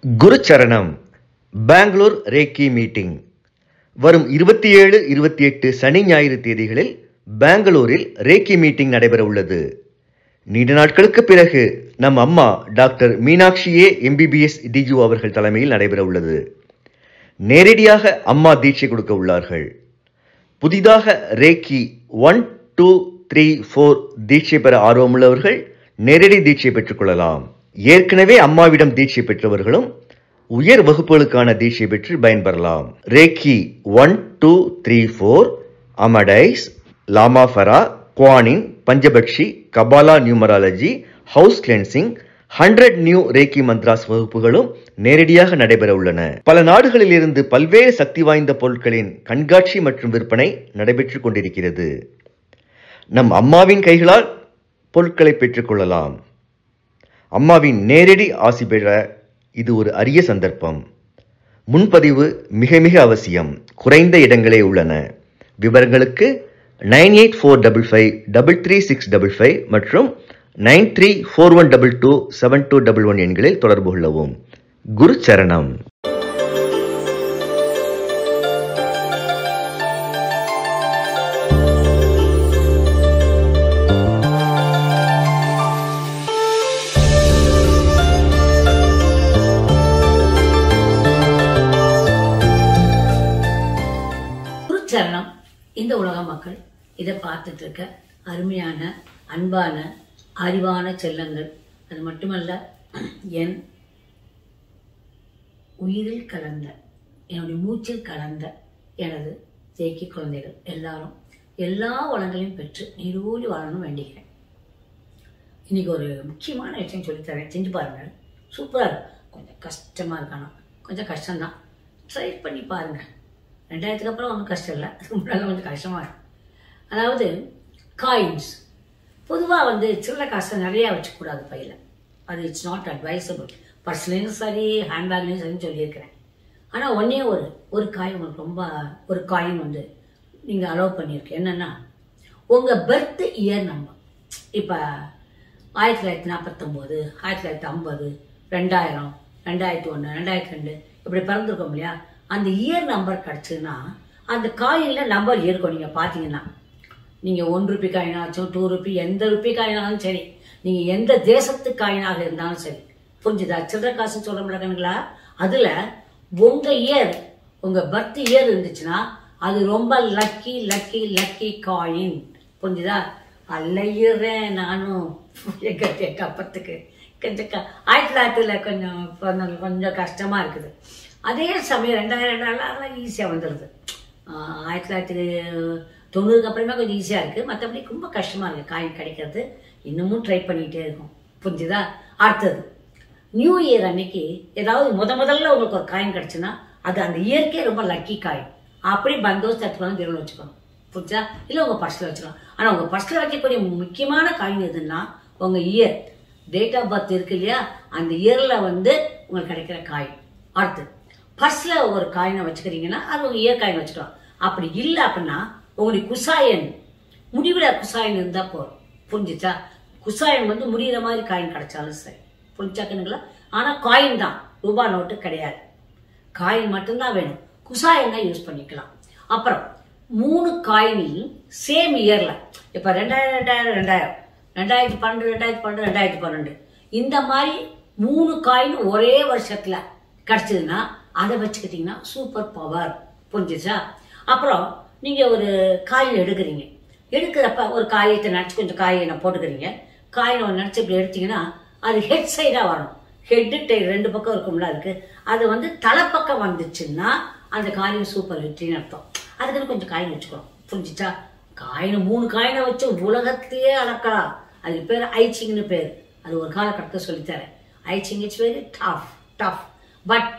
குருச்சரணம் Bangalore ரேக்கி meeting வரும் 27, 28 சனி ஞாயிறு தேதிகளில் பெங்களூரில் ரேக்கி மீட்டிங் நடைபெற உள்ளது. நீண்ட நாட்களுக்கு பிறகு நம் அம்மா டாக்டர் மீனாட்சியே MBBS DU அவர்கள் தலைமையில் நடைபெற உள்ளது. நேரடியாக அம்மா தீட்சை கொடுக்க உள்ளார்கள். புதிதாக ரேக்கி 1, 2, 3, 4 தீட்சை பெற ஆர்வமுள்ளவர்கள் நேரடி தீட்சை பெற்றுக்கொள்ளலாம். ஏற்கனவே அம்மாவிடம் தீட்சை பெற்றவர்களும் உயர் வகுப்புகளுக்கான தீட்சை பெற்று பயன்பெறலாம். ரேக்கி 1, 2, 3, 4 அமடைஸ், லாமாஃபரா, குவானின், Panchapakshi, kabbalah numerology, house cleansing, 100 new reiki mantras வகுப்புகளும் நேரடியாக நடைபெற உள்ளன. பல நாடுகளில் இருந்து பல்வேறு சக்தி வாய்ந்த பொருட்களின் கண்காட்சி மற்றும் விற்பனை நடைபெற்றுக் கொண்டிருக்கிறது. நம் அம்மாவின் கைகளால் பொருட்களை பெற்றுக்கொள்ளலாம். அம்மாவின் நேரடி ஆசி பெற இது ஒரு அரிய சந்தர்ப்பம். முன்பதிவு மிக மிக அவசியம். குறைந்த இடங்களே உள்ளன. விவரங்களுக்கு 9845533655 மற்றும் 9341227211 எண்களில் தொடர்பு கொள்ளவும். குரு சரணம். சரணம். இந்த உலக மக்கள் இதை பார்த்துட்டு இருக்க அருமையான, அன்பான, அறிவான செல்லங்கள், அது மட்டுமல்ல என் உயிரில் கலந்த, என்னுடைய மூச்சில் கலந்த எனது தேக்கி குழந்தைகள் எல்லாரும் எல்லா வளங்களையும் பெற்று நீடூழி வாழணும் வேண்டிக்கிறேன். இன்னைக்கு ஒரு முக்கியமான விஷயம் சொல்லித்தரேன், செஞ்சு பாருங்க. சூப்பராக இருக்கும். கொஞ்சம் கஷ்டமா இருக்கானா? கொஞ்சம் கஷ்டம்தான். ட்ரை பண்ணி பாருங்க. 2000க்கு அப்புறம் ஒன்றும் கஷ்டம் இல்லை, முன்னாடி கொஞ்சம் கஷ்டமாக இருக்கும். அதாவது காயின்ஸ் பொதுவாக சில்லறை காசை நிறையா வச்சுக்கூடாது பையில். அது இட்ஸ் நாட் அட்வைசபிள். பர்ஸ்லேயும் சரி, ஹேண்ட்பேக்லேயும் சரின்னு சொல்லியிருக்கிறேன். ஆனால் ஒரு காயின் உங்களுக்கு ரொம்ப ஒரு காயின் நீங்கள் அலோவ் பண்ணியிருக்கேன். என்னென்னா உங்கள் பர்த் இயர் நம்பர். இப்போ 1949, 1950, 2000, 2001, 2002 இப்படி பிறந்திருக்கோம் இல்லையா? அந்த இயர் நம்பர் கிடச்சுன்னா அந்த காயினில் நம்பர் இருக்கும். நீங்கள் பார்த்தீங்கன்னா நீங்கள் 1 ரூபி காயினாச்சும் 2 ரூபி, எந்த ரூபி காயினாலும் சரி, நீங்கள் எந்த தேசத்து காயினாக இருந்தாலும் சரி, புரிஞ்சுதா? சில்லறை காசு சொல்ல முடியாதுங்களா? அதில் உங்கள் இயர், உங்கள் பர்த் இயர் இருந்துச்சுன்னா அது ரொம்ப லக்கி லக்கி லக்கி காயின். புரிஞ்சுதா? அலையிறேன் நானும் எங்கள் அப்பத்துக்கு கொஞ்சம் 1900 கொஞ்சம் கஷ்டமாக இருக்குது. அதே சமயம் 2000 ஈஸியாக வந்துடுது. 1990க்கு அப்புறமே கொஞ்சம் ஈஸியாக இருக்குது. மற்றபடி ரொம்ப கஷ்டமாக இருக்குது காயின் கிடைக்கிறது. இன்னமும் ட்ரை பண்ணிகிட்டே இருக்கும். புரிஞ்சுதா? அடுத்தது நியூ இயர் அன்னைக்கு ஏதாவது முதல்ல உங்களுக்கு ஒரு காயின் கிடச்சுன்னா அது அந்த இயற்கே ரொம்ப லக்கி காயின். அப்படி பந்தோஸ்து எடுத்துக்கலாம், திரும்ப வச்சுக்கணும். புரிஞ்சா? இல்லை உங்கள் பர்ஸில் வச்சுக்கலாம். ஆனால் உங்கள் பர்ஸில் வைக்கக்கூடிய முக்கியமான காயின் எதுன்னா உங்கள் இயர், டேட் ஆஃப் பர்த் இருக்கு இல்லையா? அந்த இயரில் உங்களுக்கு கிடைக்கிற காயின். அடுத்து பர்ஸ்ல ஒரு காயினை வச்சுக்கிறீங்கன்னா அது உங்க இயர் காயின் வச்சுக்கலாம். அப்படி இல்லை அப்படின்னா உங்களுக்கு குசாயன், முடிவுல குசாயன் இருந்தா போதும். புரிஞ்சுச்சா? குசாயன் முடிகிற மாதிரி காயின் கிடைச்சாலும் சரி. புரிஞ்சாக்குங்களா? ஆனா காயின் தான், ரூபா நோட்டு கிடையாது. காயின் மட்டும்தான் வேணும். குசாயன் தான் யூஸ் பண்ணிக்கலாம். அப்புறம் 3 காயினில் சேம் இயர்ல, இப்ப 2000, 2012, 2012 இந்த மாதிரி 3 காயின் ஒரே வருஷத்துல கிடைச்சதுன்னா அதை வச்சுக்கிட்டீங்கன்னா சூப்பர் பவர். புரிஞ்சுச்சா? அப்புறம் நீங்க ஒரு காயின் எடுக்கிறீங்க. எடுக்கிறப்ப ஒரு காயத்தை நினைச்சு கொஞ்சம் காயினை போட்டுக்கிறீங்க. காயினை நினைச்சு இப்படி எடுத்தீங்கன்னா அது ஹெட் சைடா வரணும். ஹெட் டெய்ல் 2 பக்கம் இருக்கும்ல, அதுக்கு அது தலைப்பக்கம் வந்துச்சுன்னா அந்த காயின் சூப்பர் வெற்றின்னு அர்த்தம். அதுக்குன்னு கொஞ்சம் காயின் வச்சுக்கணும். புரிஞ்சுச்சா? காயின் 3 காயினை வச்சு உலகத்தையே அளக்கலாம். அதுக்கு பேர் ஐச்சிங்னு பேர். அது ஒரு காலகட்டத்தை சொல்லித்தரேன். I Ching it's very tough but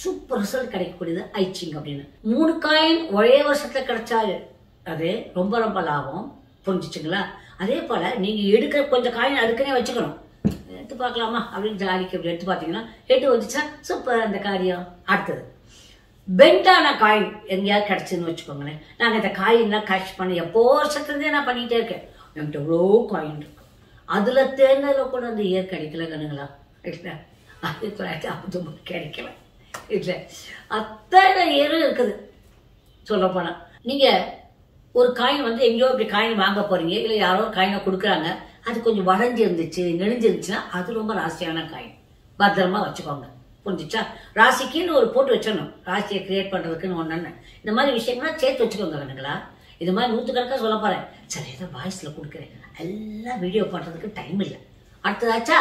super result கிடைக்கக்கூடியது ஐச்சிங் அப்படின்னு. 3 காயின் ஒரே வருஷத்துல கிடைச்சாரு அது ரொம்ப ரொம்ப லாபம். புரிஞ்சுச்சுங்களா? அதே போல நீங்க எடுக்கிற கொஞ்சம் காயின் அதுக்குன்னே வச்சுக்கணும். எடுத்து பார்க்கலாமா அப்படின்னு ஜாலிக்கு அப்படி எடுத்து பார்த்தீங்கன்னா எடுத்து வந்துச்சா சூப்பர் அந்த காரியம். அடுத்தது பெண்டான காயின் எங்கேயாவது கிடைச்சுன்னு வச்சுக்கோங்களேன். நாங்கள் இந்த காயின்லாம் கலெக்ட் பண்ணி எப்போ வருஷத்துலேருந்தே நான் பண்ணிகிட்டே இருக்கேன். என்கிட்ட எவ்வளோ காயின் இருக்கு. அதில் தேர்ந்ததில் கூட அந்த இயர் கிடைக்கல கணுங்களா? 1950 கிடைக்கல. இல்லை, அத்தனை ஏறும் இருக்குது. சொல்லப்போனால் நீங்கள் ஒரு காயின் வந்து எங்கேயோ இப்படி காயின் வாங்க போகிறீங்க, இல்லை யாரோ காயினை கொடுக்குறாங்க, அது கொஞ்சம் வளைஞ்சு இருந்துச்சு, நெளிஞ்சிருந்துச்சுன்னா அது ரொம்ப ராசியான காயின். பத்திரமா வச்சுக்கோங்க. புரிஞ்சிச்சா? ராசிக்குன்னு ஒரு போட்டு வச்சிடணும். ராசியை கிரியேட் பண்ணுறதுக்குன்னு ஒன்று. இந்த மாதிரி விஷயங்கள்லாம் சேர்த்து வச்சுக்கோங்க கணங்களா. இது மாதிரி 100கணக்காக சொல்ல போகிறேன். சரி, ஏதோ வாய்ஸில் கொடுக்குறேன். எல்லாம் வீடியோ பண்ணுறதுக்கு டைம் இல்லை. அடுத்ததாச்சா?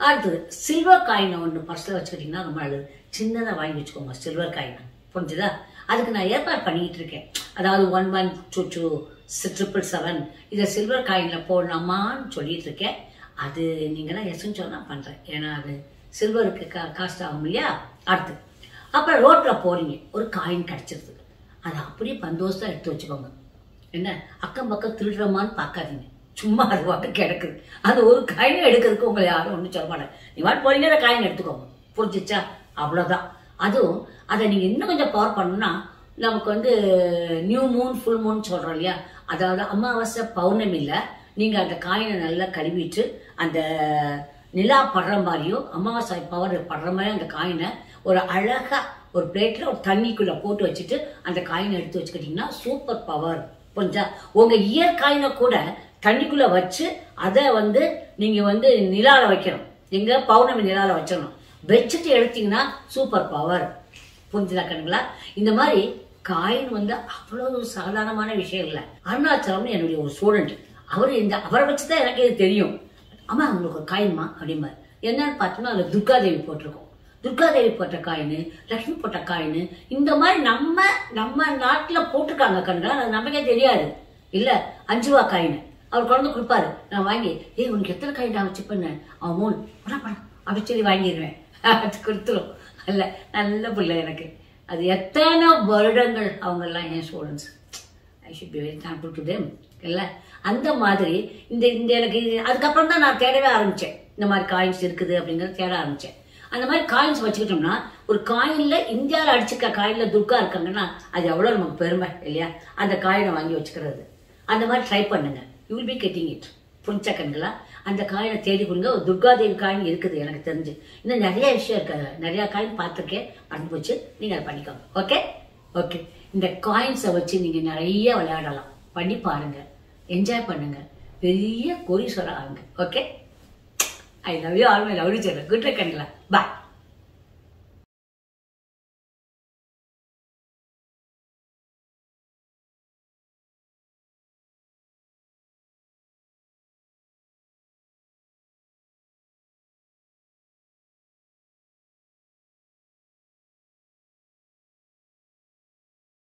அடுத்தது சில்வர் காயினை ஒன்று பர்ஸில் வச்சுக்கிட்டிங்கன்னா ரொம்ப நல்லது. சின்னதாக வாங்கி வச்சுக்கோங்க சில்வர் காயினை. புரிஞ்சுதா? அதுக்கு நான் ஏற்பாடு பண்ணிக்கிட்டு இருக்கேன். அதாவது 11226777 இதை சில்வர் காயினில் போடலாமான்னு சொல்லிட்டு இருக்கேன். அது நீங்களாம் எஸ்ன்னு சொன்னால் பண்ணுறேன். ஏன்னா அது சில்வருக்கு காஸ்ட் ஆகும் இல்லையா? அடுத்து அப்புறம் ரோட்டில் போகிறீங்க, ஒரு காயின் கிடச்சிருது, அதை அப்படியே பந்தோஸ்தான் எடுத்து வச்சுக்கோங்க. என்ன அக்கம் பக்கம் திருடுறமான்னு பார்க்காதீங்க. சும்மா அது வாட்டு கிடக்குது. அது ஒரு காயினை எடுக்கிறதுக்கு உங்களை யாரும் ஒன்றும் சொல்ல மாட்டேன். நீ வாட்டு போறீங்க, அதை காயின் எடுத்துக்கோங்க. புரிஞ்சிச்சா? அவ்வளோதான். அதுவும் அதை நீங்கள் இன்னும் கொஞ்சம் பவர் பண்ணணும்னா, நமக்கு வந்து நியூ மூன் ஃபுல் மூன் சொல்கிறோம் இல்லையா? அதாவது அமாவாசை பௌர்ணமியில் நீங்கள் அந்த காயினை நல்லா கழுவிட்டு அந்த நிலா படுற மாதிரியும் அமாவாசை பவர் படுற மாதிரி அந்த காயினை ஒரு அழகாக ஒரு பிளேட்டில் ஒரு தண்ணிக்குள்ளே போட்டு வச்சுட்டு அந்த காயினை எடுத்து வச்சுக்கிட்டிங்கன்னா சூப்பர் பவர். புரிஞ்சா? உங்கள் இயர் காயினை கூட தண்ணிக்குள்ளே வச்சு அதை வந்து நீங்கள் வந்து நிலாவில் வைக்கணும். எங்கள் பௌர்ணமி நிலாவில் வச்சிடணும். வச்சுட்டு எடுத்தீங்கன்னா சூப்பர் பவர். புரிஞ்சுதா கண்ணுங்களா? இந்த மாதிரி காயின் வந்து அவ்வளவு சாதாரணமான விஷயம் இல்லை. அருணாச்சலம்னு என்னுடைய ஒரு ஸ்டூடெண்ட், அவரை வச்சு தான் எனக்கு இது தெரியும். ஆமா, அவங்களுக்கு ஒரு காயின்மா அப்படிம்பாரு. என்னன்னு பார்த்தோம்னா அதில் துர்காதேவி போட்டிருக்கோம். துர்காதேவி போட்ட காயின், லக்ஷ்மி போட்ட காயின், இந்த மாதிரி நம்ம நாட்டில் போட்டிருக்காங்க கண்ணுங்களா. அது நமக்கே தெரியாது. இல்லை, 5 ரூபா காயின் அவர் குழந்தை கொடுப்பாரு. நான் வாங்கி உனக்கு எத்தனை காயின் நான் வச்சுப்பேன்னு அவன் 3 படம் அப்படி சொல்லி வாங்கிடுவேன். அது கொடுத்துரும். அல்ல, நல்ல பிள்ளை எனக்கு. அது எத்தனை வருடங்கள் அவங்கெல்லாம் என் students. I should be very thankful to them. இல்லை, அந்த மாதிரி இந்த எனக்கு அதுக்கப்புறம் தான் நான் தேடவே ஆரம்பித்தேன். இந்த மாதிரி காயின்ஸ் இருக்குது அப்படிங்கிறத தேட ஆரம்பித்தேன். அந்த மாதிரி காயின்ஸ் வச்சுக்கிட்டோம்னா, ஒரு காயினில் இந்தியாவில் அடிச்சுக்க காயினில் துர்கா இருக்காங்கன்னா அது எவ்வளோ நமக்கு பெருமை இல்லையா? அந்த காயினை வாங்கி வச்சுக்கிறது. அந்த மாதிரி ட்ரை பண்ணுங்க. You will be getting it. புரிஞ்சா கண்களா? அந்த காயினை தேடி கொடுங்க. ஒரு துர்காதேவி காயின் இருக்குது எனக்கு தெரிஞ்சு. இன்னும் நிறைய விஷயம் இருக்குது. அதில் நிறையா காயின் பார்த்துருக்கேன், மறந்து போச்சு. நீங்கள் அதை பண்ணிக்கோங்க. Okay okay. இந்த காயின்ஸை வச்சு நீங்கள் நிறைய விளையாடலாம். பண்ணி பாருங்க, என்ஜாய் பண்ணுங்க, பெரிய கோடீஸ்வரர் ஆகுங்க. Okay, I love you all. My lovely channel. Good luck கண்களா. பாய்.